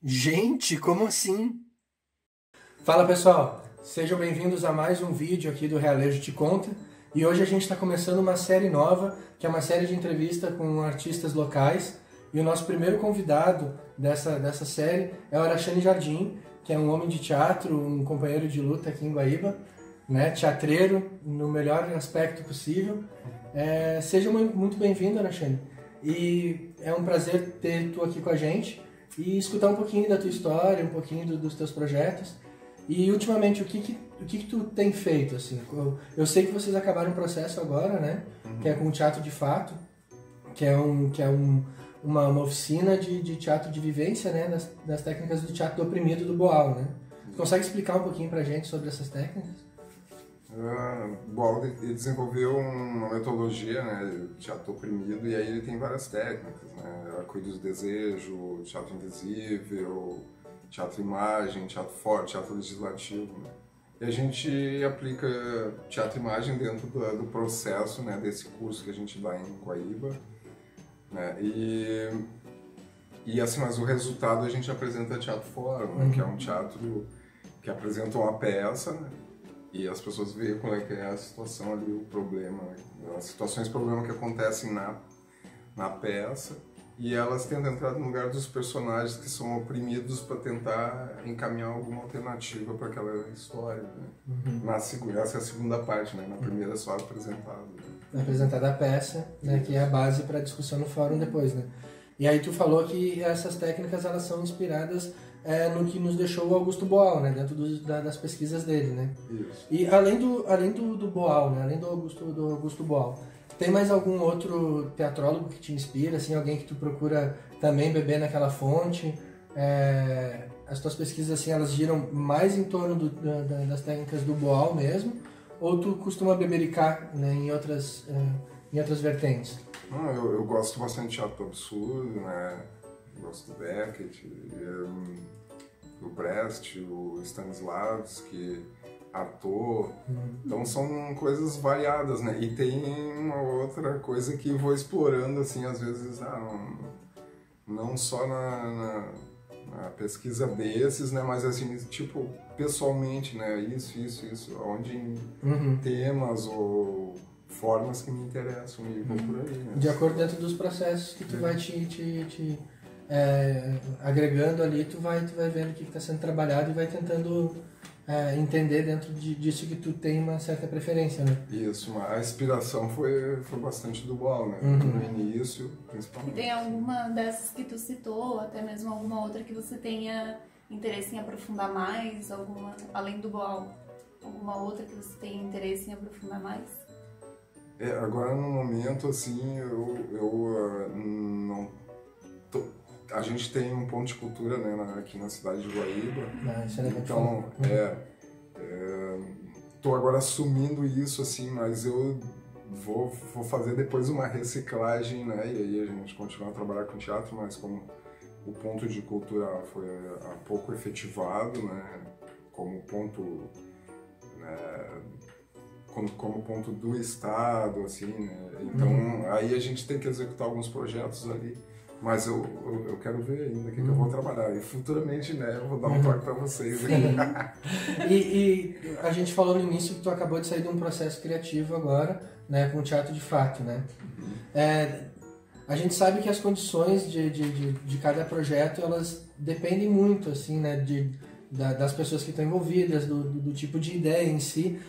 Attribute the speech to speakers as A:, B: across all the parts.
A: Gente, como assim? Fala pessoal, sejam bem-vindos a mais um vídeo aqui do Realejo Te Conta. E hoje a gente está começando uma série nova, que é uma série de entrevista com artistas locais. E o nosso primeiro convidado dessa série é o Arachane Jardim, que é um homem de teatro, um companheiro de luta aqui em Guaíba, né? Teatreiro, no melhor aspecto possível. Seja muito bem-vindo, Arachane. E é um prazer ter tu aqui com a gente e escutar um pouquinho da tua história, um pouquinho dos teus projetos. E ultimamente, o que tu tem feito, assim? Eu sei que vocês acabaram um processo agora, né? Que é com o Teatro de Fato, que é uma oficina de teatro de vivência, né? Das técnicas do teatro do oprimido do Boal, né? Tu consegue explicar um pouquinho pra gente sobre essas técnicas?
B: Boal desenvolveu uma metodologia, né, teatro oprimido, e aí ele tem várias técnicas, né, Arco-íris do Desejo, teatro invisível, teatro imagem, teatro forte, teatro legislativo, né. E a gente aplica teatro imagem dentro do processo, né, desse curso que a gente dá em Guaíba, né, e assim, mas o resultado a gente apresenta teatro fórum, né, que é um teatro que apresenta uma peça, né, e as pessoas veem qual é que é a situação ali, o problema, as situações, problema que acontecem na peça, e elas tentam entrar no lugar dos personagens que são oprimidos para tentar encaminhar alguma alternativa para aquela história, né? Essa é a segunda parte, né? Na primeira só apresentado. Né?
A: Apresentada a peça, né? Que é a base para a discussão no fórum depois, né? E aí tu falou que essas técnicas elas são inspiradas no que nos deixou o Augusto Boal, né? Dentro das pesquisas dele, né?
B: Isso.
A: E além do Boal, né? Além do Augusto Boal, tem mais algum outro teatrólogo que te inspira, assim, alguém que tu procura também beber naquela fonte? As tuas pesquisas, assim, elas giram mais em torno das técnicas do Boal mesmo? Ou tu costuma bebericar, né, em outras vertentes?
B: Não, eu gosto bastante de teatro absurdo, né? Eu gosto do Beckett, do Brecht, o Stanislavski, Artaud. Então são coisas variadas, né? E tem uma outra coisa que vou explorando, assim, às vezes, não só na pesquisa desses, né? Mas assim, tipo, pessoalmente, né? Isso, onde temas ou formas que me interessam e vou por aí, né?
A: De acordo dentro dos processos que tu vai te agregando ali, tu vai vendo o que está sendo trabalhado e vai tentando entender dentro disso que tu tem uma certa preferência, né?
B: Isso, a inspiração foi bastante do Boal, né? No início, principalmente.
C: E tem alguma dessas que tu citou, até mesmo alguma outra que você tenha interesse em aprofundar mais, alguma, além do Boal? Alguma outra que você tenha interesse em aprofundar mais?
B: Agora no momento, assim, a gente tem um ponto de cultura, né, aqui na cidade de Guaíba.
A: Isso é
B: então, tô agora assumindo isso, assim, mas eu vou fazer depois uma reciclagem, né, e aí a gente continuar a trabalhar com teatro, mas como o ponto de cultura foi há pouco efetivado, né, como ponto, né, como ponto do Estado, assim, né? Então aí a gente tem que executar alguns projetos ali, mas eu quero ver ainda o que eu vou trabalhar, e futuramente, né, eu vou dar um toque para vocês.
A: E a gente falou no início que tu acabou de sair de um processo criativo agora, né, com o Teatro de Fato, né? A gente sabe que as condições de cada projeto, elas dependem muito, assim, né, das pessoas que estão envolvidas, do tipo de ideia em si.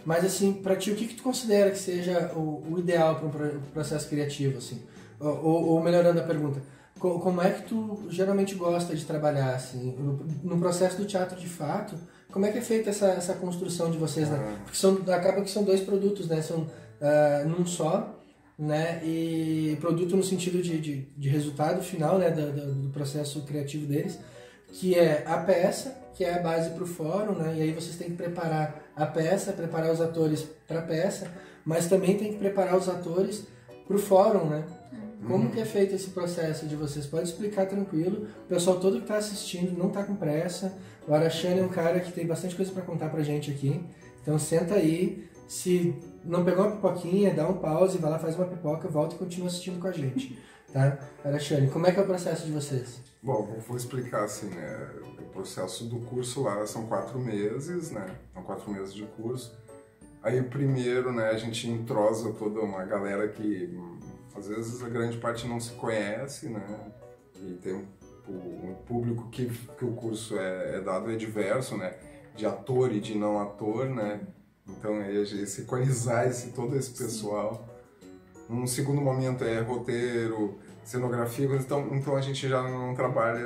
A: Mas, assim, para ti, o que tu considera que seja o ideal para um processo criativo, assim? Ou melhorando a pergunta, como é que tu geralmente gosta de trabalhar, assim? No processo do Teatro de Fato, como é que é feita essa construção de vocês, né? Porque acaba que são dois produtos, né? São num só, né? E produto no sentido de resultado final, né? Do processo criativo deles, que é a peça, que é a base para o fórum, né? E aí vocês têm que preparar a peça, preparar os atores para a peça, mas também tem que preparar os atores para o fórum, né? Como que é feito esse processo de vocês? Pode explicar tranquilo. O pessoal todo que está assistindo não está com pressa. O Arachane é um cara que tem bastante coisa para contar pra gente aqui. Então senta aí. Se não pegou uma pipoquinha, dá um pause, vai lá, faz uma pipoca, volta e continua assistindo com a gente. tá? Arashane, como é que é o processo de vocês?
B: Bom, vou explicar assim, né? O processo do curso lá são 4 meses, né? São 4 meses de curso. Aí o primeiro, né, a gente entrosa toda uma galera que às vezes a grande parte não se conhece, né? E tem um público que o curso é dado é diverso, né? De ator e de não ator, né? Então é equalizar todo esse pessoal. Um segundo momento é roteiro, cenografia, então a gente já não trabalha,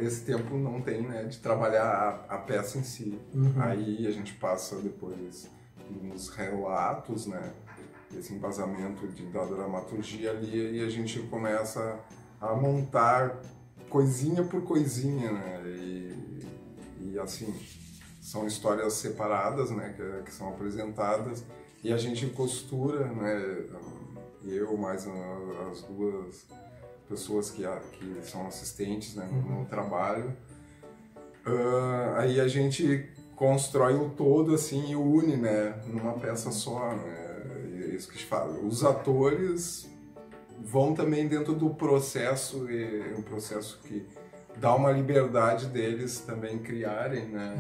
B: esse tempo não tem, né, de trabalhar a peça em si. Aí a gente passa depois nos relatos, né, esse embasamento da dramaturgia ali, e a gente começa a montar coisinha por coisinha, né, e assim, são histórias separadas, né, que são apresentadas, e a gente costura, né, eu mais as 2 pessoas que são assistentes, né, no trabalho. Aí a gente constrói o todo assim e une, né, numa peça só, né? É isso que a gente fala. Os atores vão também dentro do processo, e um processo que dá uma liberdade deles também criarem, né?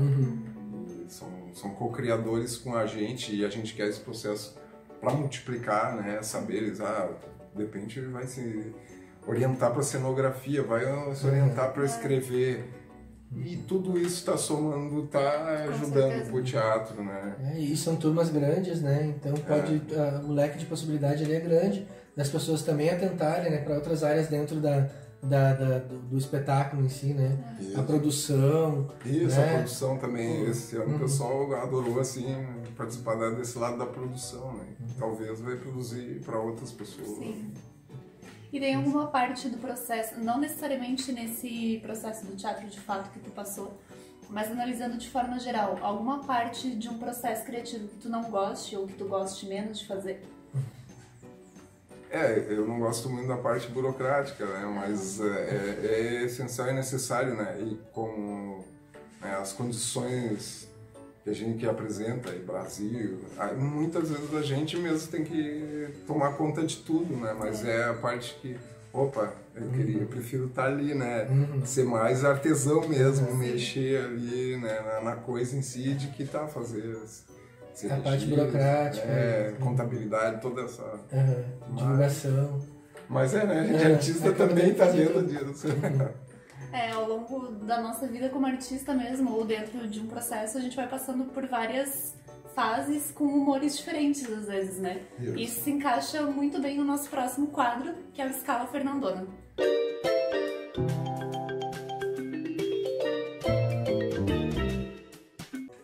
B: E são co-criadores com a gente, e a gente quer esse processo para multiplicar, né, saberes. De repente vai se orientar para cenografia, vai se orientar para escrever, e tudo isso está somando, está ajudando o teatro, né?
A: E são turmas grandes, né, então o leque de possibilidade ali é grande, das pessoas também atentarem, né, para outras áreas dentro do espetáculo em si, né?
B: Isso.
A: A produção.
B: Isso,
A: né?
B: A produção também. Esse ano o pessoal adorou, assim, participar desse lado da produção, né? Talvez vai produzir para outras pessoas.
C: Sim. E tem alguma parte do processo, não necessariamente nesse processo do teatro de fato que tu passou, mas analisando de forma geral, alguma parte de um processo criativo que tu não goste ou que tu goste menos de fazer?
B: Eu não gosto muito da parte burocrática, né? Mas é essencial e necessário, né? E como as condições que a gente apresenta aí, Brasil, muitas vezes a gente mesmo tem que tomar conta de tudo, né? Mas é a parte que, eu prefiro estar ali, né? Ser mais artesão mesmo, mexer ali, né? Na coisa em si de que tá fazer.
A: A parte burocrática.
B: Contabilidade, toda essa...
A: divulgação.
B: Mas né? A gente artista também está dentro disso.
C: Ao longo da nossa vida como artista mesmo, ou dentro de um processo, a gente vai passando por várias fases com humores diferentes às vezes, né? Isso se encaixa muito bem no nosso próximo quadro, que é o Escala Fernandona.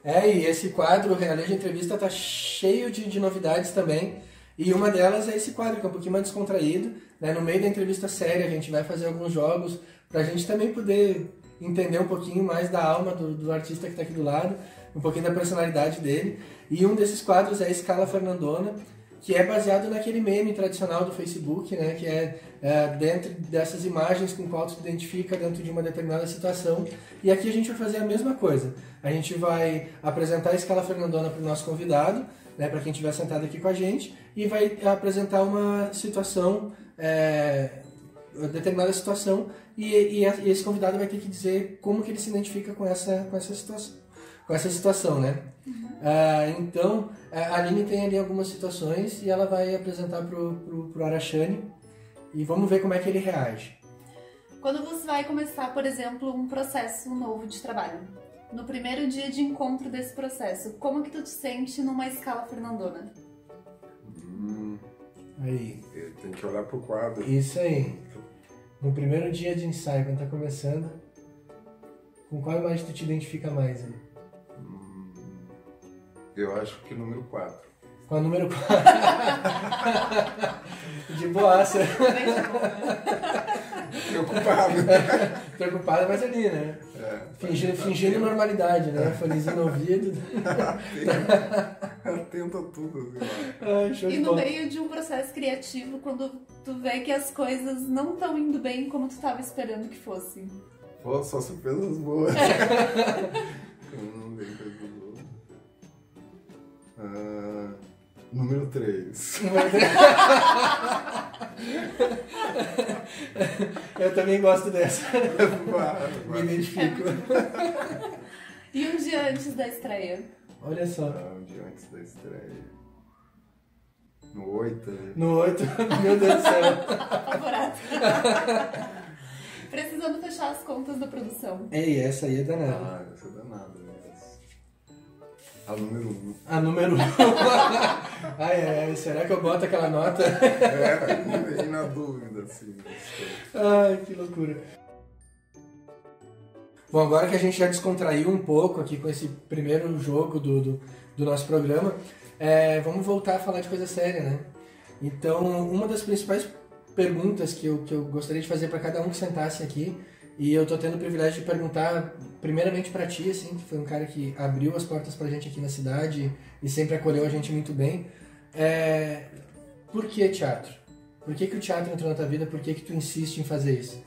A: E esse quadro, o Realejo Entrevista, tá cheio de novidades também. E uma delas é esse quadro, que é um pouquinho mais descontraído, né? No meio da entrevista séria, a gente vai fazer alguns jogos pra gente também poder entender um pouquinho mais da alma do artista que tá aqui do lado, um pouquinho da personalidade dele. E um desses quadros é a Escala Fernandona, que é baseado naquele meme tradicional do Facebook, né? Que é dentro dessas imagens com qual tu se identifica dentro de uma determinada situação. E aqui a gente vai fazer a mesma coisa. A gente vai apresentar a Escala Fernandona para o nosso convidado, né, para quem estiver sentado aqui com a gente, e vai apresentar uma situação, determinada situação, e esse convidado vai ter que dizer como que ele se identifica com essa situação, né? Então, a Aline tem ali algumas situações e ela vai apresentar pro Arashane, e vamos ver como é que ele reage.
C: Quando você vai começar, por exemplo, um processo novo de trabalho, no primeiro dia de encontro desse processo, como que tu te sente numa escala fernandona?
A: Aí.
B: Tem que olhar pro quadro.
A: Isso aí. No primeiro dia de ensaio, quando tá começando, com qual imagem tu te identifica mais? Aí?
B: Eu acho que número 4.
A: Com a número 4. De boaça.
B: Preocupado.
A: Preocupado, mas ali, né? Fingindo normalidade, né? Fonezinho no ouvido.
B: Atento a tudo.
C: E no meio de um processo criativo, quando tu vê que as coisas não estão indo bem como tu estava esperando que fossem.
B: Pô, só surpresas boas. Não vem coisas boas. Número 3.
A: Eu também gosto dessa. Me
B: Vai.
A: identifico.
C: E um dia antes da estreia?
A: Olha só.
B: Um dia antes da estreia. No 8 ali.
A: No 8, meu Deus do céu.
C: Apavorado. Precisando fechar as contas da produção.
A: Ei, essa aí é danada.
B: Ah, essa é danada, né? A número 1.
A: A número 1. Ai, será que eu boto aquela nota?
B: É, na dúvida, assim.
A: Ai, que loucura. Bom, agora que a gente já descontraiu um pouco aqui com esse primeiro jogo do nosso programa, vamos voltar a falar de coisa séria, né? Então, uma das principais perguntas que eu gostaria de fazer para cada um que sentasse aqui, e eu tô tendo o privilégio de perguntar primeiramente para ti, assim, que foi um cara que abriu as portas pra gente aqui na cidade e sempre acolheu a gente muito bem. Por que teatro? Por que o teatro entrou na tua vida? Por que tu insiste em fazer isso?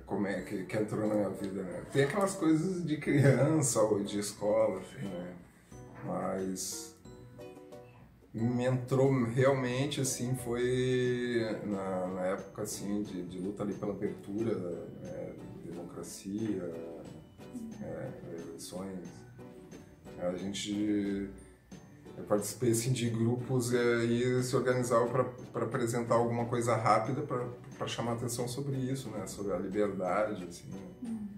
B: Como é que entrou na minha vida, né? Tem aquelas coisas de criança ou de escola, assim, né? Mas me entrou realmente, assim, foi na época, assim, de luta ali pela abertura, né? Democracia, eleições. Eu participei, assim, de grupos e se organizavam para apresentar alguma coisa rápida para chamar atenção sobre isso, né? Sobre a liberdade, assim.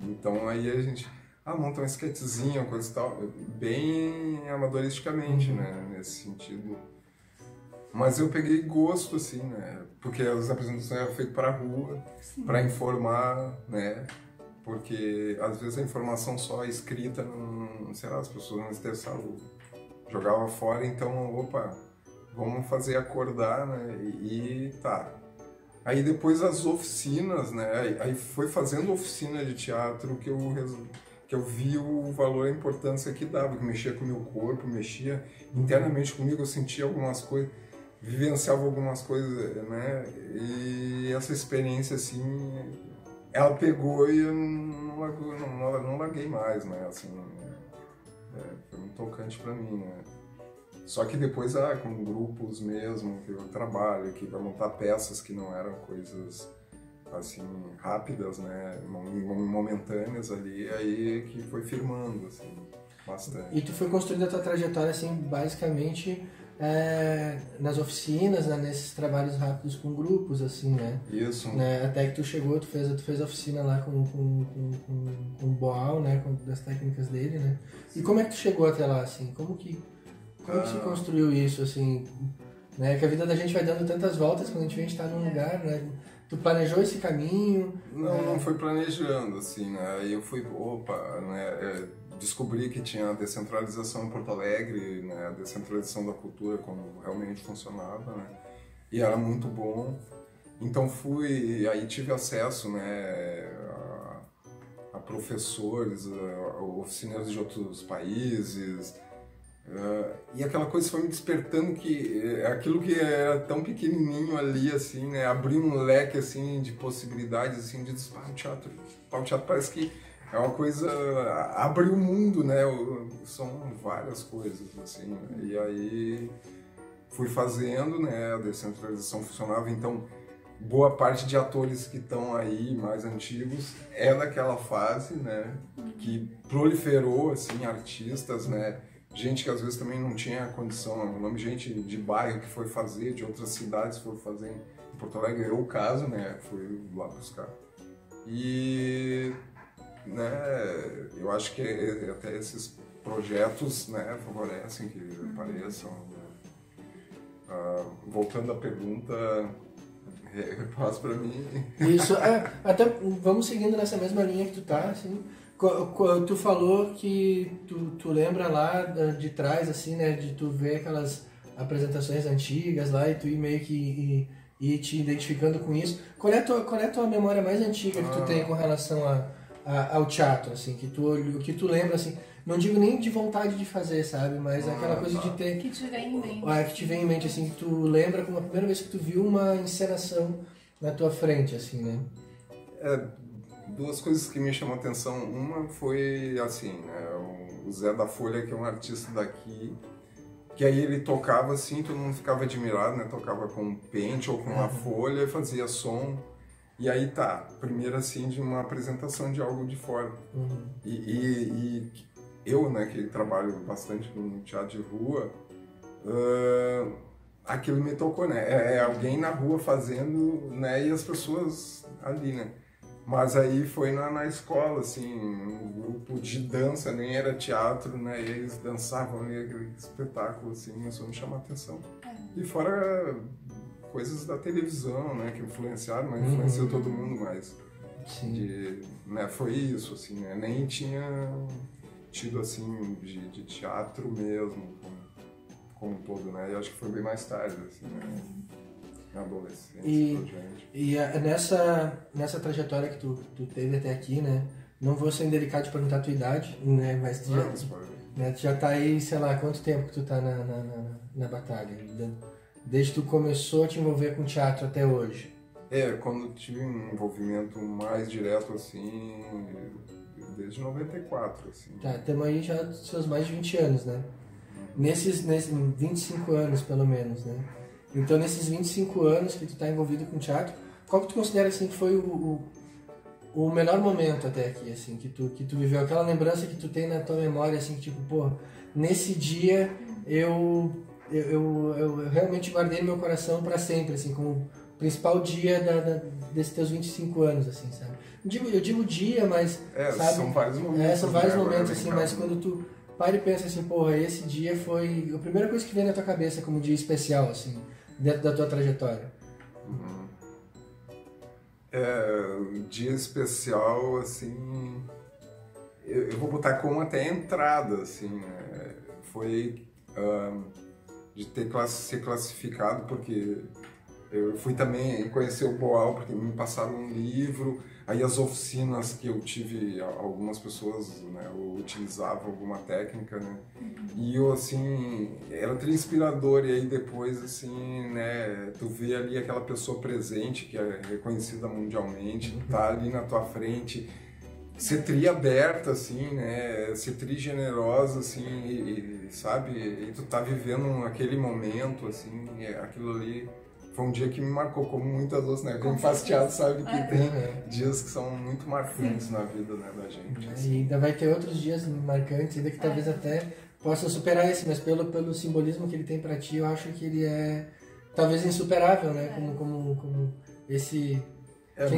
B: Então aí a gente monta uma esquetezinha, coisa e tal, bem amadoristicamente, né? Nesse sentido. Mas eu peguei gosto, assim, né? Porque as apresentações eram feitas para a rua, para informar, né? Porque às vezes a informação só escrita, sei lá, as pessoas não estressavam, jogava fora, então, vamos fazer acordar, né? E tá. Aí depois as oficinas, né? Aí foi fazendo oficina de teatro que eu vi o valor e a importância que dava, que mexia com o meu corpo, mexia internamente comigo, eu sentia algumas coisas, vivenciava algumas coisas, né? E essa experiência, assim, ela pegou e eu não larguei mais, né? Assim, foi muito tocante pra mim, né? Só que depois, com grupos mesmo, que eu trabalho, que vai montar peças que não eram coisas, assim, rápidas, né, momentâneas ali, aí que foi firmando, assim, bastante.
A: E tu foi construindo a tua trajetória, assim, basicamente nas oficinas, né, nesses trabalhos rápidos com grupos, assim, né?
B: Isso.
A: Né? Até que tu chegou, tu fez a oficina lá com o Boal, né, das técnicas dele, né? E como é que tu chegou até lá, assim? Como que se construiu isso, assim, né? Que a vida da gente vai dando tantas voltas quando a gente está num lugar, né? Tu planejou esse caminho?
B: Não foi planejando, assim, né? Aí eu fui, né? Descobri que tinha a descentralização em Porto Alegre, né? A descentralização da cultura, como realmente funcionava, né? E era muito bom. Então aí tive acesso, né? A professores, a oficineiros de outros países. E aquela coisa foi me despertando que aquilo que era tão pequenininho ali, assim, né, abriu um leque, assim, de possibilidades, assim, de o teatro parece que é uma coisa, abre o mundo, né, são várias coisas, assim, né? E aí fui fazendo, né, a descentralização funcionava, então boa parte de atores que estão aí, mais antigos, é daquela fase, né, que proliferou, assim, artistas, né, gente que às vezes também não tinha condição, o nome de gente de bairro que foi fazer, de outras cidades foram fazer em Porto Alegre, eu o caso, né, fui lá buscar. E, né, eu acho que até esses projetos, né, favorecem que apareçam. Né. Voltando à pergunta, repassa para mim.
A: Isso, até vamos seguindo nessa mesma linha que tu tá, assim. Tu falou que tu lembra lá de trás, assim, né, de tu ver aquelas apresentações antigas lá e tu ir meio que ir te identificando com isso. Qual é a tua memória mais antiga que tu tem com relação ao teatro, assim, que tu lembra, assim, não digo nem de vontade de fazer, sabe, mas aquela coisa de ter...
C: Que te vem em mente.
A: Que te vem em mente, assim, que tu lembra como a primeira vez que tu viu uma encenação na tua frente, assim, né?
B: Duas coisas que me chamam a atenção. Uma foi, assim, o Zé da Folha, que é um artista daqui, que aí ele tocava assim, todo mundo ficava admirado, né? Tocava com um pente ou com uma folha e fazia som. E aí tá, primeiro assim, de uma apresentação de algo de fora. E eu, né, que trabalho bastante com teatro de rua, aquilo me tocou, né? É alguém na rua fazendo, né? E as pessoas ali, né? Mas aí foi na escola, assim, um grupo de dança, nem era teatro, né? E eles dançavam ali, aquele espetáculo, assim, começou a me chamar a atenção. E fora coisas da televisão, né? Que influenciaram, mas influenciou todo mundo mais. Né, foi isso, assim, né? Nem tinha tido, assim, de teatro mesmo, como um todo, né? E acho que foi bem mais tarde, assim, né? Na adolescência,
A: e nessa trajetória que tu teve até aqui, né? Não vou ser indelicado de perguntar a tua idade, né? Mas tu já tá aí, sei lá, quanto tempo que tu tá na batalha? Desde que tu começou a te envolver com teatro até hoje?
B: Quando tive um envolvimento mais direto, assim, desde 94, assim.
A: Tá, estamos aí já dos seus mais de 20 anos, né? Nesses 25 anos, pelo menos, né? Então, nesses 25 anos que tu tá envolvido com teatro, qual que tu considera, assim, que foi o melhor momento até aqui, assim, que tu viveu? Aquela lembrança que tu tem na tua memória, assim, que tipo, pô, nesse dia eu realmente guardei no meu coração para sempre, assim, como o principal dia desses teus 25 anos, assim, sabe? Eu digo dia, mas, sabe?
B: São vários momentos.
A: São vários momentos, assim, mas quando tu para e pensa assim, porra, esse dia foi a primeira coisa que vem na tua cabeça como dia especial, assim, dentro da tua trajetória.
B: Um dia especial, assim, eu vou botar como até a entrada, assim, né? Foi de ter ser classificado, porque eu fui também conhecer o Boal, porque me passaram um livro, aí as oficinas que eu tive, algumas pessoas, né, utilizavam alguma técnica, né, e eu, assim, era inspirador, e aí depois, assim, né, tu vê ali aquela pessoa presente, que é reconhecida mundialmente, tá ali na tua frente, ser tri aberta, assim, né, ser tri generosa, assim, e sabe, e tu tá vivendo aquele momento, assim, aquilo ali foi um dia que me marcou, como muitas outras, né, quem faz teatro sabe que tem dias que são muito marcantes na vida, né, da gente. Assim.
A: E ainda vai ter outros dias marcantes, ainda que talvez até possa superar esse, mas pelo simbolismo que ele tem pra ti, eu acho que ele é talvez insuperável, né, como esse...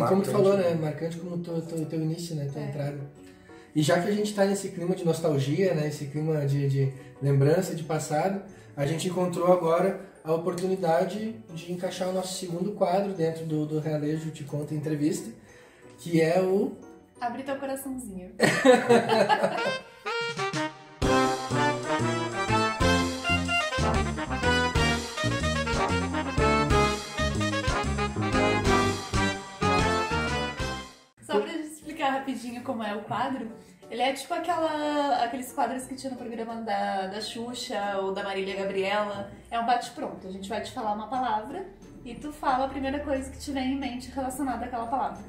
A: como tu falou, né? Marcante como o teu início, né? Tua entrada. E já que a gente tá nesse clima de nostalgia, né? Esse clima de lembrança de passado, a gente encontrou agora a oportunidade de encaixar o nosso segundo quadro dentro do Realejo Te Conta Entrevista, que é o...
C: Abre teu coraçãozinho. Só pra explicar rapidinho como é o quadro, ele é tipo aqueles quadros que tinha no programa da Xuxa ou da Marília Gabriela. É um bate-pronto. A gente vai te falar uma palavra e tu fala a primeira coisa que tiver em mente relacionada àquela palavra.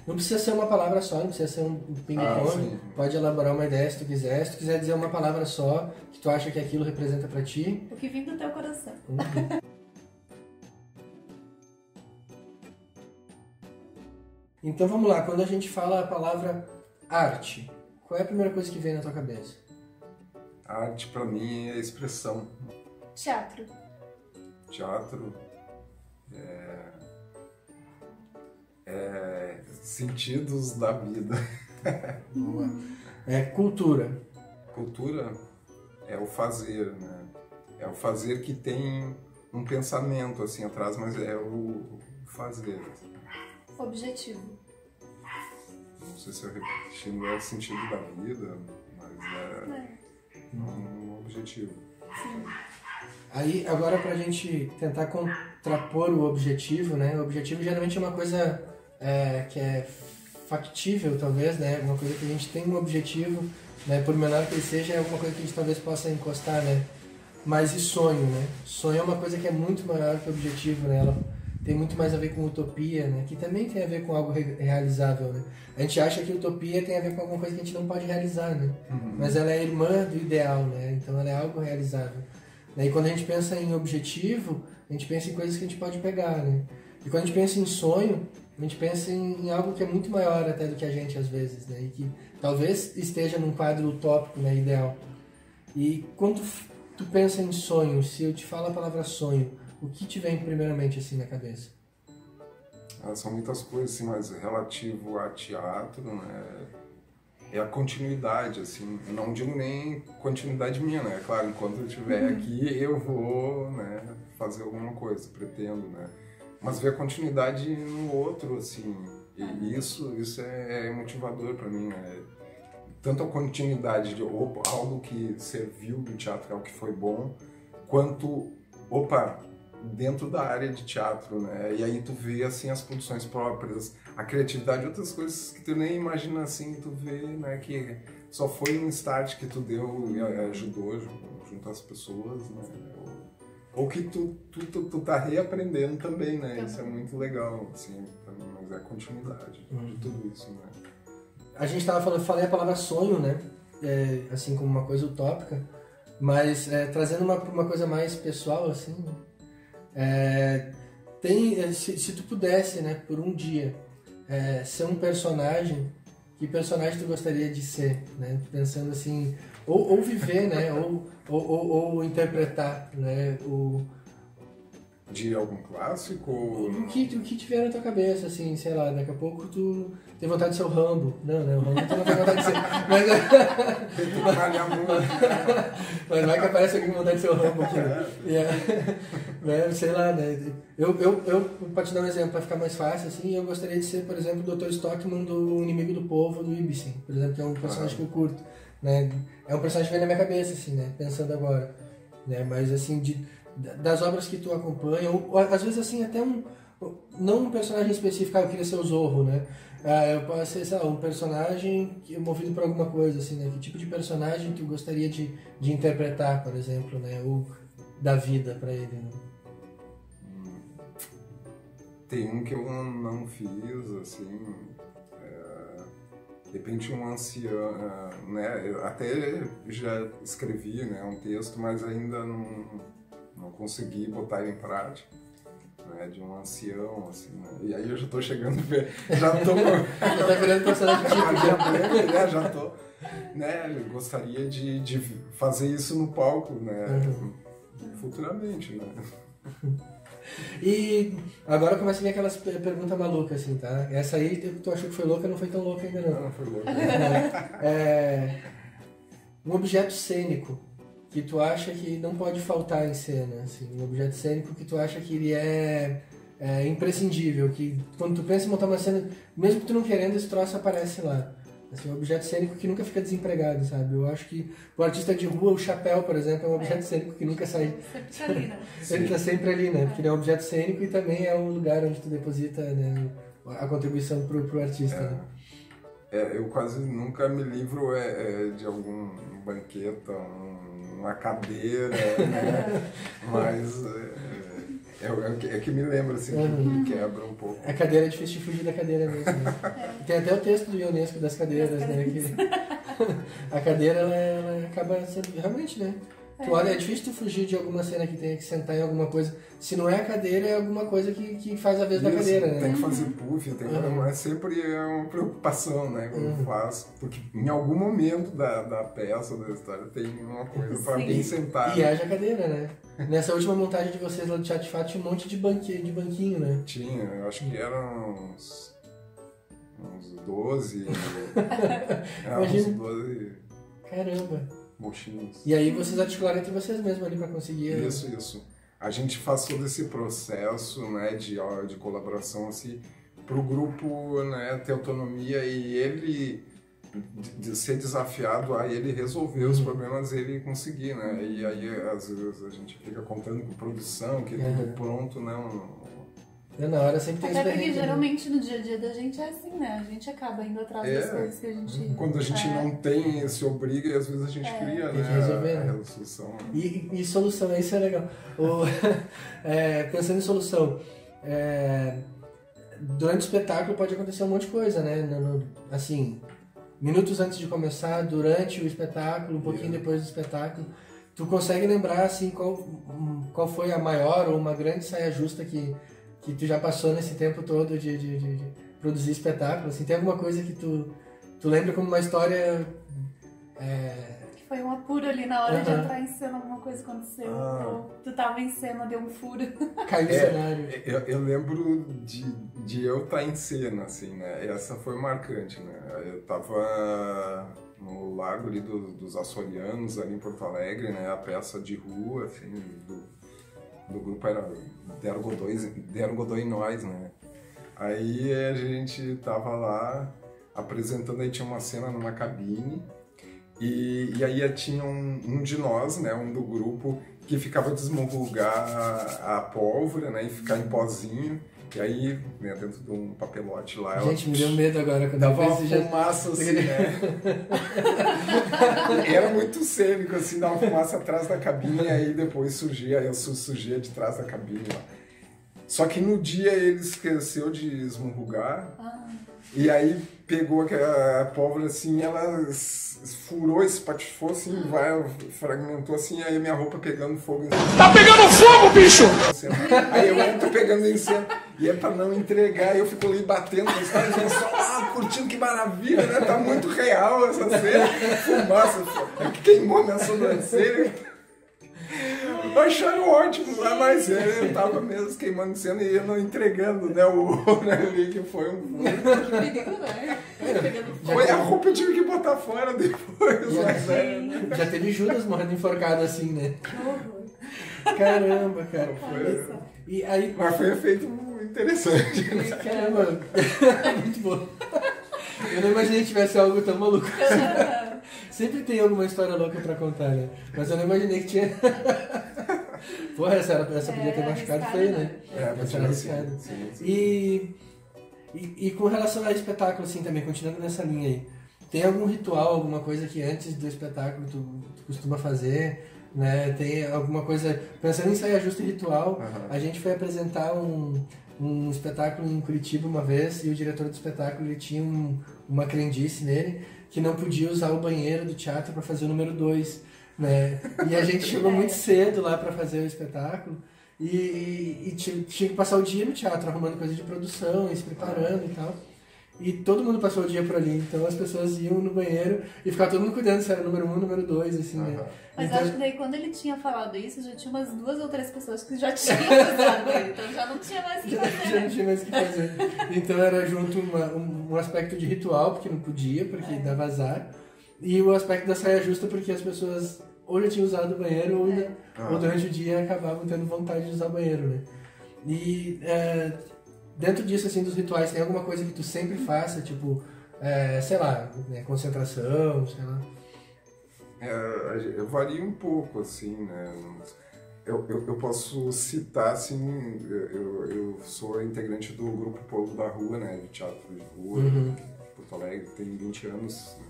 A: Não precisa ser uma palavra só, não precisa ser um ping-pong. Pode elaborar uma ideia se tu quiser. Se tu quiser dizer uma palavra só, que tu acha que aquilo representa pra ti.
C: O que vem do teu coração.
A: Então vamos lá, quando a gente fala a palavra arte, qual é a primeira coisa que vem na tua cabeça?
B: A arte pra mim é expressão.
C: Teatro.
B: Teatro é sentidos da vida.
A: Boa. Cultura.
B: Cultura é o fazer, né? É o fazer que tem um pensamento assim atrás, mas é o fazer.
C: Objetivo.
B: Não sei se eu repetindo é o sentido da vida, mas é um objetivo.
C: Sim.
A: Aí, agora pra gente tentar contrapor o objetivo, né? O objetivo geralmente é uma coisa que é factível, talvez, né? Uma coisa que a gente tem um objetivo, né? Por menor que ele seja, é alguma coisa que a gente talvez possa encostar, né? Mas e sonho, né? Sonho é uma coisa que é muito maior que o objetivo, né? Ela tem muito mais a ver com utopia, né? Que também tem a ver com algo realizável, né? A gente acha que utopia tem a ver com alguma coisa que a gente não pode realizar, né? Mas ela é irmã do ideal, né? Então ela é algo realizável. E quando a gente pensa em objetivo, a gente pensa em coisas que a gente pode pegar, né? E quando a gente pensa em sonho, a gente pensa em algo que é muito maior até do que a gente às vezes, né? E que talvez esteja num quadro utópico, né? Ideal. E quando tu pensa em sonho, se eu te falo a palavra sonho, o que te vem primeiramente assim na cabeça?
B: São muitas coisas, assim, mas relativo a teatro, né? É a continuidade, assim, não digo nem continuidade minha, né? Claro, enquanto eu estiver aqui, eu vou, né, fazer alguma coisa, pretendo, né? Mas ver a continuidade no outro, assim, e isso é motivador para mim, né? Tanto a continuidade de algo que serviu do teatro, algo que foi bom, quanto, dentro da área de teatro, né? E aí tu vê, assim, as produções próprias, a criatividade, outras coisas que tu nem imagina, assim, tu vê, né, que só foi um start que tu deu e ajudou junto às pessoas, né? Ou que tu tá reaprendendo também, né? Isso é muito legal, assim, mas é a continuidade de tudo isso, né?
A: A gente tava falando, falei a palavra sonho, né? Assim, como uma coisa utópica, mas trazendo uma coisa mais pessoal, assim, se tu pudesse, né, por um dia, ser um personagem, que personagem tu gostaria de ser, né? Pensando assim, ou viver, né? ou interpretar, né?
B: De algum clássico?
A: O que tiver na tua cabeça, assim, sei lá, daqui a pouco tu tem vontade de ser o Rambo. Não, o Rambo tu não tem vontade de ser. Mas vai que aparece alguém com vontade de ser o Rambo aqui, né? Sei lá, né? Eu, pra te dar um exemplo, pra ficar mais fácil, assim, eu gostaria de ser, por exemplo, o Dr. Stockman do Inimigo do Povo, do Ibsen, por exemplo, que é um personagem que eu curto, né? É um personagem que vem na minha cabeça, assim, né? Pensando agora, né? Mas, assim, das obras que tu acompanha, ou às vezes, assim, até não um personagem específico, eu queria ser o Zorro, né? Eu posso ser, sei lá, um personagem movido por alguma coisa, assim, né? Que tipo de personagem tu gostaria de interpretar, por exemplo, né? Ou dar vida pra ele, né?
B: Tem um que eu não fiz, assim, de repente um ancião, né? Eu até já escrevi, né, um texto, mas ainda não consegui botar ele em prática, né, de um ancião, assim, né? E aí eu já tô chegando, já tô...
A: Já tá virando personagem típico,
B: né? Já tô, né, eu gostaria de fazer isso no palco, né, futuramente, né.
A: E agora começa a vir aquelas perguntas malucas, assim, tá? Essa aí tu achou que foi louca, não foi tão louca ainda não.
B: Não foi louca.
A: Um objeto cênico que tu acha que não pode faltar em cena, assim, um objeto cênico que tu acha que ele é imprescindível, que quando tu pensa em montar uma cena, mesmo que tu não querendo, esse troço aparece lá. Assim, um objeto cênico que nunca fica desempregado, sabe? Eu acho que o artista de rua, o chapéu, por exemplo, é um objeto cênico que nunca sai.
C: Sempre ali, né?
A: Ele tá sempre ali, né? Porque ele é um objeto cênico e também é um lugar onde tu deposita, né, a contribuição pro artista, né?
B: Eu quase nunca me livro de algum banqueta, uma cadeira, né? Mas é que me lembra, assim, que me quebra um pouco.
A: A cadeira é difícil de fugir da cadeira mesmo, né? Tem até o texto do Ionesco das cadeiras, né? Que a cadeira, ela acaba sendo... Realmente, né? Tu olha, é difícil tu fugir de alguma cena que tenha que sentar em alguma coisa. Se não é a cadeira, é alguma coisa que faz a vez da cadeira, né?
B: Tem que fazer puff, mas sempre é uma preocupação, né? Quando faz. Porque em algum momento da peça, da história, tem uma coisa pra alguém sentar.
A: E haja cadeira, né? Nessa última montagem de vocês lá do Teatro de Fato, tinha um monte de banquinho, né?
B: Tinha, eu acho que eram uns 12.
A: Imagina.
B: Uns 12.
A: Caramba.
B: Mochinhos.
A: E aí vocês articularam entre vocês mesmos ali pra conseguir...
B: Isso. A gente faz todo esse processo, né, de colaboração, assim, pro grupo, né, ter autonomia e ele de ser desafiado a ele resolver os problemas, ele conseguir, né? E aí, às vezes, a gente fica contando com produção, que é tudo pronto, né?
A: Na hora sempre tem
C: até
A: esse
C: porque geralmente no dia a dia da gente é assim, né? A gente acaba indo atrás das coisas que a gente...
B: Quando a gente não tem, se obriga, e às vezes a gente cria,
A: tem
B: né?
A: Que resolver,
B: a solução.
A: E solução, isso é legal. Pensando em solução, durante o espetáculo pode acontecer um monte de coisa, né? Assim, minutos antes de começar, durante o espetáculo, um pouquinho depois do espetáculo. Tu consegue lembrar, assim, qual foi a maior ou uma grande saia justa que tu já passou nesse tempo todo de produzir espetáculo? Assim, tem alguma coisa que tu lembra como uma história...
C: Que foi um apuro ali na hora de entrar em cena, alguma coisa aconteceu. Ou tu tava em cena, deu um furo.
A: Caiu no cenário.
B: Eu lembro de eu estar em cena, assim, né? Essa foi marcante, né? Eu tava no Largo ali dos Açorianos, ali em Porto Alegre, né? A peça de rua, assim, do grupo era Deram Godoy e Nós, né? Aí a gente tava lá apresentando, aí tinha uma cena numa cabine e aí tinha um de nós, né? Um do grupo que ficava desmorrugar a pólvora, né? E ficar em pozinho. E aí, né, dentro de um papelote lá...
A: Gente, me deu medo agora quando
B: dava
A: eu
B: uma
A: pensei
B: fumaça assim, né? Era muito cênico, assim, dava uma fumaça atrás da cabine e aí depois surgia de trás da cabine lá. Só que no dia ele esqueceu de esmurrugar e aí pegou a pólvora assim, ela furou, espatifou assim, fragmentou assim, aí minha roupa pegando fogo.
D: Tá pegando fogo, bicho!
B: Aí eu entro pegando em cena. E é pra não entregar, eu fico ali batendo nos caras, só curtindo, que maravilha, né? Tá muito real essa cena. Fumaça, queimou minha sobrancelha. Acharam ótimo lá, mas eu tava mesmo queimando cena e eu não entregando, né? Ali que foi um...
C: Que perigo, né?
B: Foi a roupa, eu tive que botar fora depois.
A: Já teve Judas morrendo enforcado assim, né?
C: Que horror.
A: Caramba, cara. E aí...
B: Mas foi um efeito interessante.
A: Caramba, muito bom. Eu não imaginei que tivesse algo tão maluco assim. Sempre tem alguma história louca pra contar, né? Mas eu não imaginei que tinha... Porra, essa podia ter machucado feio, né?
B: Essa era arriscada.
A: E com relação ao espetáculo, assim, também, continuando nessa linha aí, tem algum ritual, alguma coisa que antes do espetáculo tu costuma fazer, né? Tem alguma coisa... Pensando em saia justa e ritual, a gente foi apresentar um espetáculo em Curitiba uma vez e o diretor do espetáculo, ele tinha uma crendice nele que não podia usar o banheiro do teatro para fazer o número 2, né? E a gente chegou muito cedo lá para fazer o espetáculo e tinha que passar o dia no teatro arrumando coisa de produção e se preparando e tal. E todo mundo passou o dia por ali, então as pessoas iam no banheiro e ficava todo mundo cuidando se era número 1, número 2, assim, né?
C: Mas
A: então...
C: acho que daí quando ele tinha falado isso, já tinha umas 2 ou 3 pessoas que já tinham usado ele, então já não tinha mais o que fazer.
A: Já não tinha mais o que fazer. Então era junto um aspecto de ritual, porque não podia, porque dava azar, e o aspecto da saia justa, porque as pessoas ou já tinham usado o banheiro ou durante o dia acabavam tendo vontade de usar o banheiro, né? E... dentro disso, assim, dos rituais, tem alguma coisa que tu sempre faça, tipo, sei lá, né, concentração, sei lá?
B: Eu vario um pouco, assim, né? Eu posso citar, assim, eu sou integrante do Grupo Povo da Rua, né? De teatro de rua, Porto Alegre, tem 20 anos, né?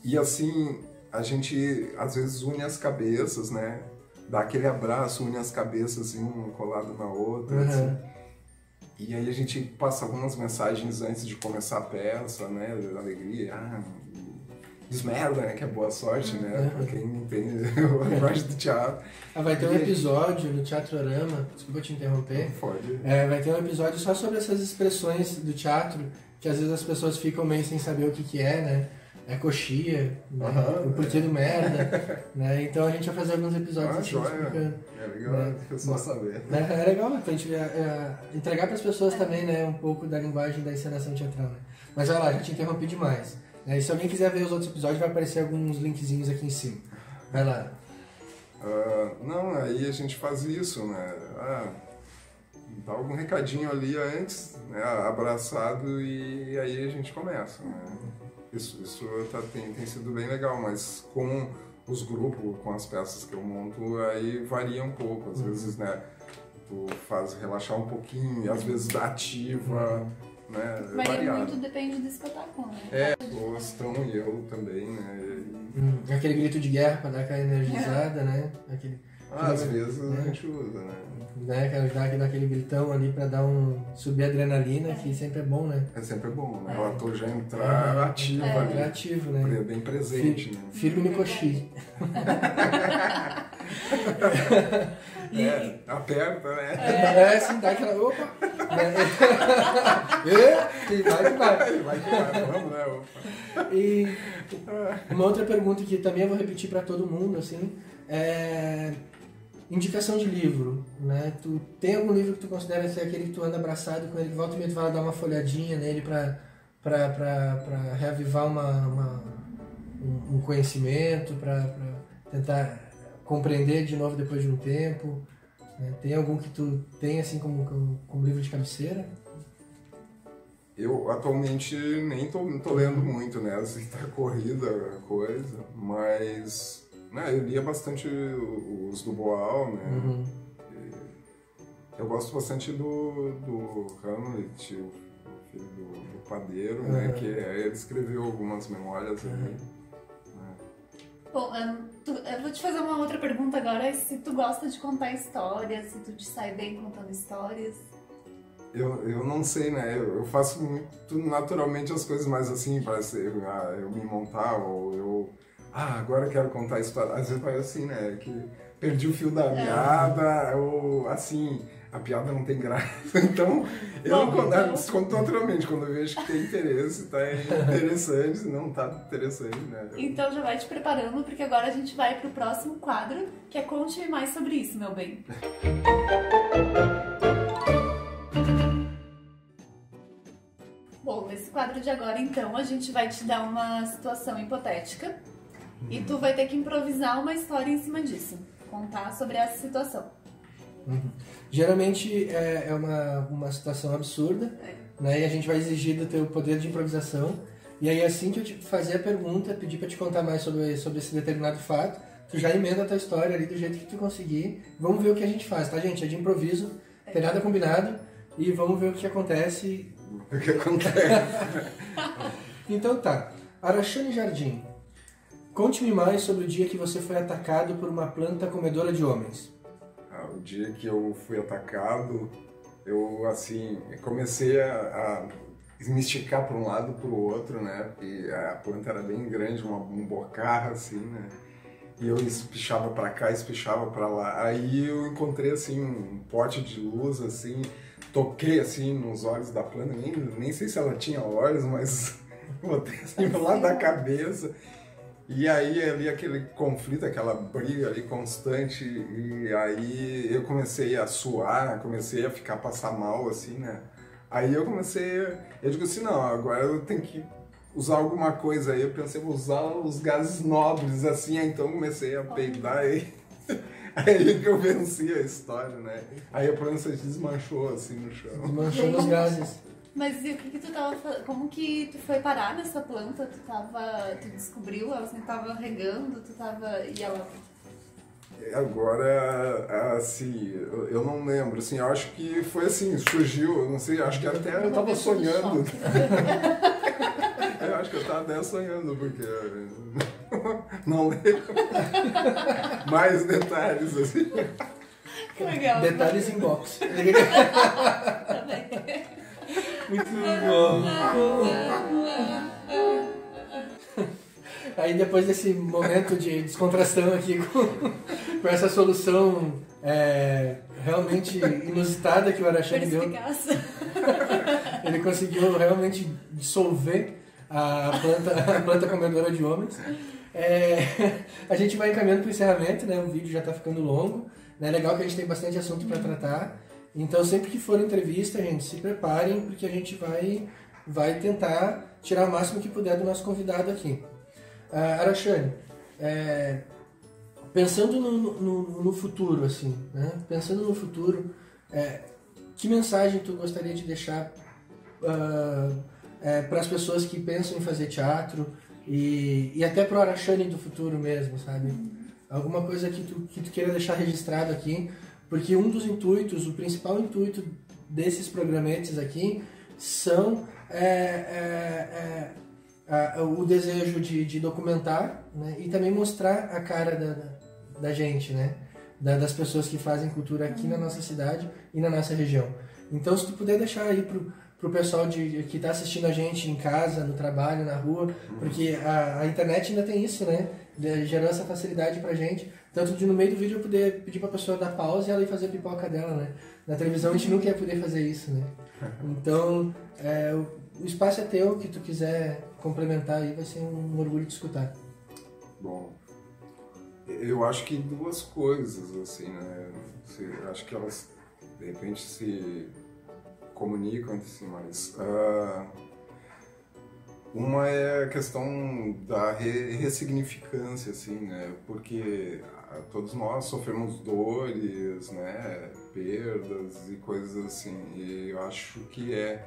B: E assim, a gente às vezes une as cabeças, né? Dá aquele abraço, une as cabeças assim, uma colada na outra, assim. E aí a gente passa algumas mensagens antes de começar a peça, né? Da alegria, diz merda, né? Que é boa sorte, né? Pra quem entende o linguagem do teatro.
A: Vai ter um episódio no Teatrorama, desculpa te interromper.
B: Pode.
A: Vai ter um episódio só sobre essas expressões do teatro, que às vezes as pessoas ficam meio sem saber o que é, né? É coxia, né? O porquê do merda, né? Então a gente vai fazer alguns episódios assim, explicando.
B: É legal, né? Só saber.
A: É legal, pra gente entregar para as pessoas também, né, um pouco da linguagem da encenação teatral, né? Mas vai lá, já te interrompi demais. E se alguém quiser ver os outros episódios, vai aparecer alguns linkzinhos aqui em cima. Vai lá.
B: Não, aí a gente faz isso, né? Dá algum recadinho ali antes, né? Abraçado, e aí a gente começa, né? Isso tem sido bem legal, mas com os grupos, com as peças que eu monto, aí varia um pouco. Às vezes, né, tu faz relaxar um pouquinho, e às vezes ativa, né?
C: Varia muito, depende do espetáculo, né?
B: Gostam e eu também, né?
A: Aquele grito de guerra pra dar aquela energizada, né?
B: Às vezes a gente usa, né?
A: Que ajudar aqui naquele gritão ali pra subir a adrenalina, que sempre é bom, né?
B: É sempre bom, né? O ator já entrar ativo ali.
A: Ativo, né?
B: Bem presente, né?
A: Firme no coxi.
B: Aperta, né?
A: Sim, dá aquela... Opa! E vai que vai.
B: Vai que vai, vamos, né? Opa.
A: E uma outra pergunta que também eu vou repetir pra todo mundo, assim, indicação de livro, né? Tu tem algum livro que tu considera ser aquele que tu anda abraçado com ele, volta e meia tu vai dar uma folhadinha nele pra reavivar um conhecimento, pra tentar compreender de novo depois de um tempo, né? Tem algum que tu tem assim como livro de cabeceira?
B: Eu atualmente nem tô lendo muito, né? Assim, tá corrida a coisa, mas eu lia bastante os do Boal, né?
A: Uhum.
B: Eu gosto bastante do Hamlet, o filho do padeiro, né? Que ele escreveu algumas memórias ali.
C: Bom, eu vou te fazer uma outra pergunta agora, se tu gosta de contar histórias, se tu te sai bem contando histórias.
B: Eu não sei, né? Eu faço muito naturalmente as coisas mais assim, parece eu me montar, ou eu... agora eu quero contar a história. Às vezes parece assim, né? Que perdi o fio da meada, ou assim, a piada não tem graça. Então, eu conto naturalmente, quando eu vejo que tem interesse, tá interessante, se não tá interessante, né?
C: Então já vai te preparando, porque agora a gente vai pro próximo quadro, que é Conte-me mais sobre isso, meu bem. Bom, nesse quadro de agora, então, a gente vai te dar uma situação hipotética e tu vai ter que improvisar uma história em cima disso, contar sobre essa situação.
A: Geralmente é uma situação absurda, né? E a gente vai exigir do teu poder de improvisação. E aí assim que eu te fazer a pergunta, pedir para te contar mais sobre esse determinado fato, tu já emenda a tua história ali do jeito que tu conseguir. Vamos ver o que a gente faz, tá, gente? É de improviso, tem nada combinado e vamos ver o que acontece.
B: O que acontece?
A: Então tá, Arachane Jardim, conte-me mais sobre o dia que você foi atacado por uma planta comedora de homens.
B: O dia que eu fui atacado, eu assim, comecei a me esticar para um lado e para o outro, né? E a planta era bem grande, um bocarra assim, né? E eu espichava para cá, espichava para lá. Aí eu encontrei assim um pote de luz assim, toquei assim nos olhos da planta, nem sei se ela tinha olhos, mas botei assim pro lado da cabeça. E aí ali aquele conflito, aquela briga ali constante, e aí eu comecei a suar, comecei a passar mal assim, né? Aí eu digo assim, não, agora eu tenho que usar alguma coisa. Aí eu pensei, vou usar os gases nobres, assim, aí então comecei a peidar aí. Aí que eu venci a história, né? Aí a planta desmanchou assim no chão.
A: Desmanchou os gases.
C: Mas e o que tu tava fazendo? Como que tu foi parar nessa planta? Tu descobriu? Ela assim, tava regando? E ela...
B: Agora, assim, eu não lembro, assim, eu acho que foi assim, surgiu, eu não sei, acho que até eu tava sonhando. Eu acho que eu tava até sonhando, porque não lembro. Mais detalhes, assim.
C: Que legal.
A: Detalhes em box.
C: Também.
A: Muito bom. Aí depois desse momento de descontração aqui com essa solução realmente inusitada que o Arachane deu, ele conseguiu realmente dissolver a planta comedora de homens. A gente vai encaminhando para o encerramento, né? O vídeo já está ficando longo. É legal que a gente tem bastante assunto para tratar. Então sempre que for entrevista, gente, se preparem, porque a gente vai tentar tirar o máximo que puder do nosso convidado aqui. Arachane, pensando no futuro, assim, né? Pensando no futuro, que mensagem tu gostaria de deixar para as pessoas que pensam em fazer teatro e até para o Arachane do futuro mesmo, sabe? Alguma coisa que tu queira deixar registrado aqui, porque um dos intuitos, o principal intuito desses programetes aqui são o desejo de documentar, né, e também mostrar a cara da gente, né? das pessoas que fazem cultura aqui na nossa cidade e na nossa região. Então, se tu puder deixar aí pro pessoal que está assistindo a gente em casa, no trabalho, na rua, porque a internet ainda tem isso, né? Gerou essa facilidade pra gente, tanto de no meio do vídeo eu poder pedir pra pessoa dar pausa e ela ir fazer a pipoca dela, né? Na televisão a gente nunca ia poder fazer isso, né? Então, o espaço é teu, que tu quiser complementar aí, vai ser um orgulho de escutar.
B: Bom, eu acho que duas coisas, assim, né? Acho que elas, de repente, se comunicam entre si, mas... uma é a questão da ressignificância, assim, né? Porque todos nós sofremos dores, né? Perdas e coisas assim. E eu acho que é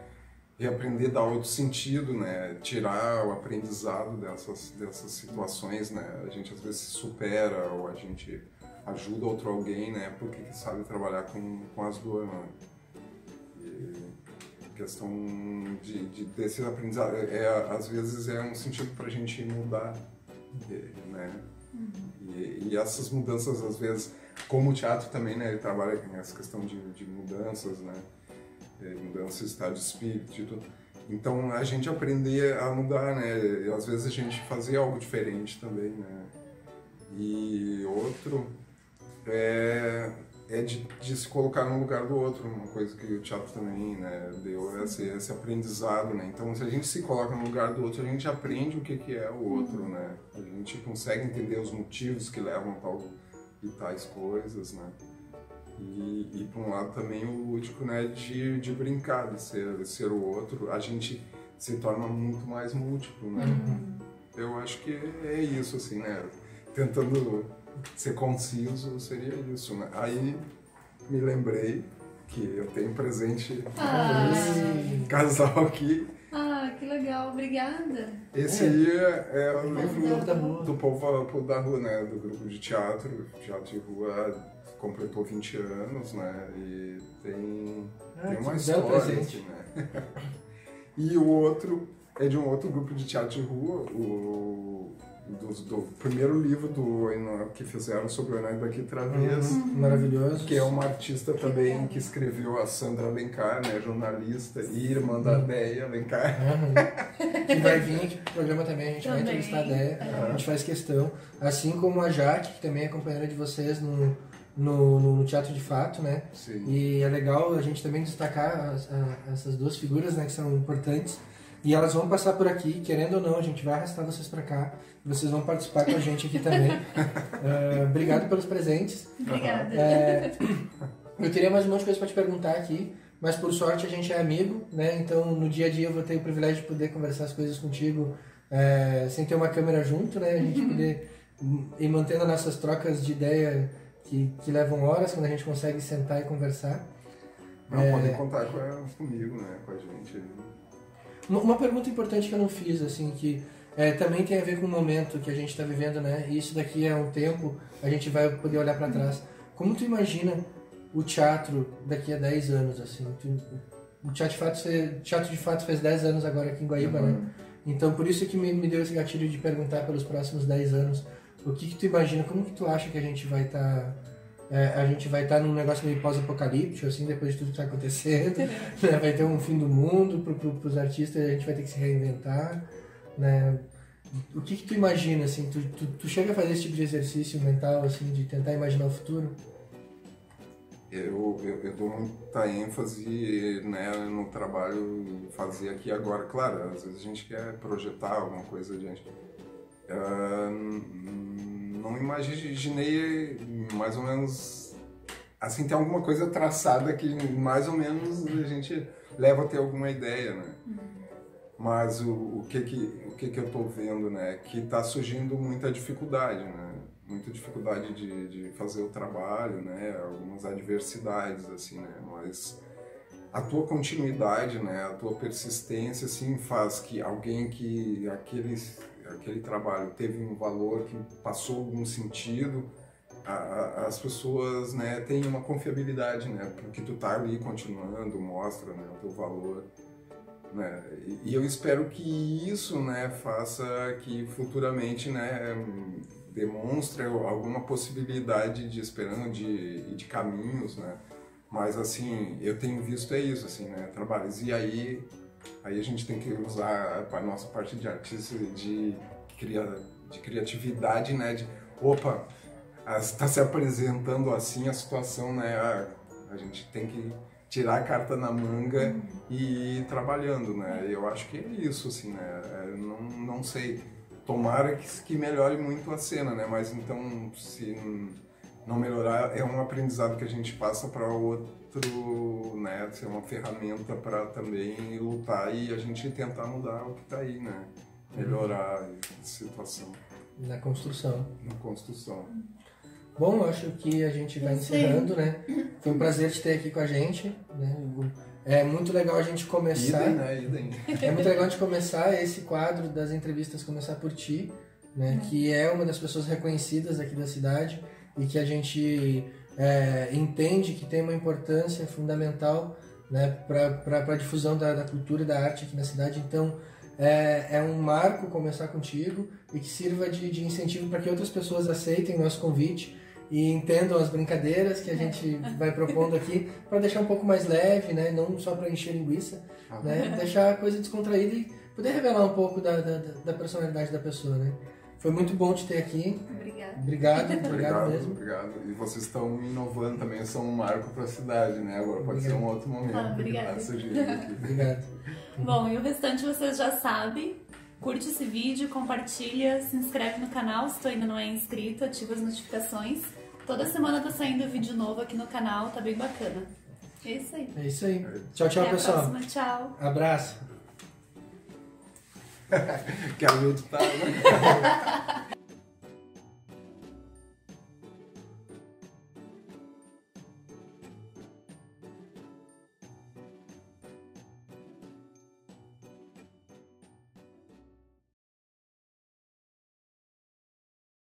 B: reaprender a dar outro sentido, né? Tirar o aprendizado dessas situações, né? A gente às vezes se supera ou a gente ajuda outro alguém, né? Porque sabe trabalhar com as dores, né? Questão desse aprendizado, às vezes é um sentido para a gente mudar, né? E essas mudanças, às vezes, como o teatro também, né? Ele trabalha com essa questão de mudanças, né? Mudança de estado de espírito e tudo. Então, a gente aprender a mudar, né? E, às vezes a gente fazer algo diferente também, né? E outro é de se colocar no lugar do outro, uma coisa que o teatro também, né, deu esse aprendizado, né? Então, se a gente se coloca no lugar do outro, a gente aprende o que é o outro, né? A gente consegue entender os motivos que levam a tal e tais coisas, né? E por um lado também o lúdico, né, de brincar, de ser o outro, a gente se torna muito mais múltiplo, né? Eu acho que é isso, assim, né? Tentando ser conciso seria isso, né? Aí me lembrei que eu tenho um presente um casal aqui.
C: Ah, que legal, obrigada.
B: Esse aí é o livro do Povo da Rua, né? Do grupo de teatro de rua, completou 20 anos, né? E tem uma história, assim, né? E o outro é de um outro grupo de teatro de rua, do primeiro livro que fizeram sobre o Eunai daqui Travesso.
A: Maravilhoso.
B: Que é uma artista também que escreveu, a Sandra Alencar, né, jornalista e irmã da Deia Alencar.
A: Que vai vir aqui pro programa também, a gente vai entrevistar a Deia, a gente faz questão. Assim como a Jaque, que também é companheira de vocês no Teatro de Fato, né?
B: Sim.
A: E é legal a gente também destacar essas duas figuras, né, que são importantes. E elas vão passar por aqui, querendo ou não, a gente vai arrastar vocês pra cá. Vocês vão participar com a gente aqui também. Obrigado pelos presentes.
C: Obrigada.
A: Eu teria mais um monte de coisa pra te perguntar aqui, mas por sorte a gente é amigo, né? Então no dia a dia eu vou ter o privilégio de poder conversar as coisas contigo sem ter uma câmera junto, né? A gente poder ir mantendo nossas trocas de ideia que levam horas quando a gente consegue sentar e conversar.
B: Não, podem contar comigo, né? Com a gente.
A: Uma pergunta importante que eu não fiz, assim, que também tem a ver com o momento que a gente está vivendo, né? E isso daqui a um tempo a gente vai poder olhar para trás. Como tu imagina o teatro daqui a 10 anos, assim? O Teatro de Fato fez 10 anos agora aqui em Guaíba, né? Então por isso que me deu esse gatilho de perguntar pelos próximos 10 anos. O que tu imagina, como que tu acha que a gente vai estar... a gente vai estar num negócio meio pós-apocalíptico, assim, depois de tudo que está acontecendo. Né? Vai ter um fim do mundo pros artistas, a gente vai ter que se reinventar. Né? O que tu imagina, assim? Tu chega a fazer esse tipo de exercício mental, assim, de tentar imaginar o futuro?
B: Eu dou muita ênfase, né, no trabalho fazer aqui agora. Claro, às vezes a gente quer projetar alguma coisa adiante. Não imaginei mais ou menos assim, tem alguma coisa traçada que mais ou menos a gente leva a ter alguma ideia, né? Mas o que eu tô vendo, né? Que tá surgindo muita dificuldade, né? Muita dificuldade de fazer o trabalho, né? Algumas adversidades, assim, né? Mas a tua continuidade, né? A tua persistência, assim, faz que alguém que aquele trabalho teve um valor, que passou algum sentido, as pessoas, né, têm uma confiabilidade, né, porque tu tá ali continuando, mostra, né, o teu valor, né, e eu espero que isso, né, faça que futuramente, né, demonstra alguma possibilidade de esperança de caminhos, né? Mas assim, eu tenho visto isso, assim, né? Trabalhos. E aí a gente tem que usar a nossa parte de artista, de criatividade, né? De, opa, está se apresentando assim a situação, né? A gente tem que tirar a carta na manga e ir trabalhando, né? Eu acho que é isso, assim, né? Não sei. Tomara que melhore muito a cena, né? Mas então, se não melhorar, é um aprendizado que a gente passa para outro, né? Ser uma ferramenta para também lutar e a gente tentar mudar o que está aí, né? Melhorar a situação.
A: Na construção.
B: Na construção.
A: Bom, acho que a gente vai encerrando, né? Foi um prazer te ter aqui com a gente, né? É muito legal a gente começar.
B: Idem, né? Idem.
A: É muito legal a gente começar esse quadro das entrevistas, começar por ti, né? Que é uma das pessoas reconhecidas aqui da cidade e que a gente entende que tem uma importância fundamental, né? Para a difusão da cultura e da arte aqui na cidade. Então, é um marco começar contigo e que sirva de incentivo para que outras pessoas aceitem o nosso convite e entendam as brincadeiras que a gente vai propondo aqui para deixar um pouco mais leve, né? Não só para encher linguiça, né? Deixar a coisa descontraída e poder revelar um pouco da personalidade da pessoa, né? Foi muito bom te ter aqui. Obrigado mesmo.
B: Obrigado. E vocês estão inovando também, são um marco para a cidade, né? Agora pode ser um outro momento.
C: Obrigada.
A: Obrigado.
C: Bom, e o restante vocês já sabem. Curte esse vídeo, compartilha, se inscreve no canal se tu ainda não é inscrito, ativa as notificações. Toda semana tá saindo vídeo novo aqui no canal, tá bem bacana. É isso aí.
A: É isso aí. Tchau, tchau,
C: Até
A: pessoal.
C: A próxima. Tchau.
A: Abraço.
B: Quero meditar, né?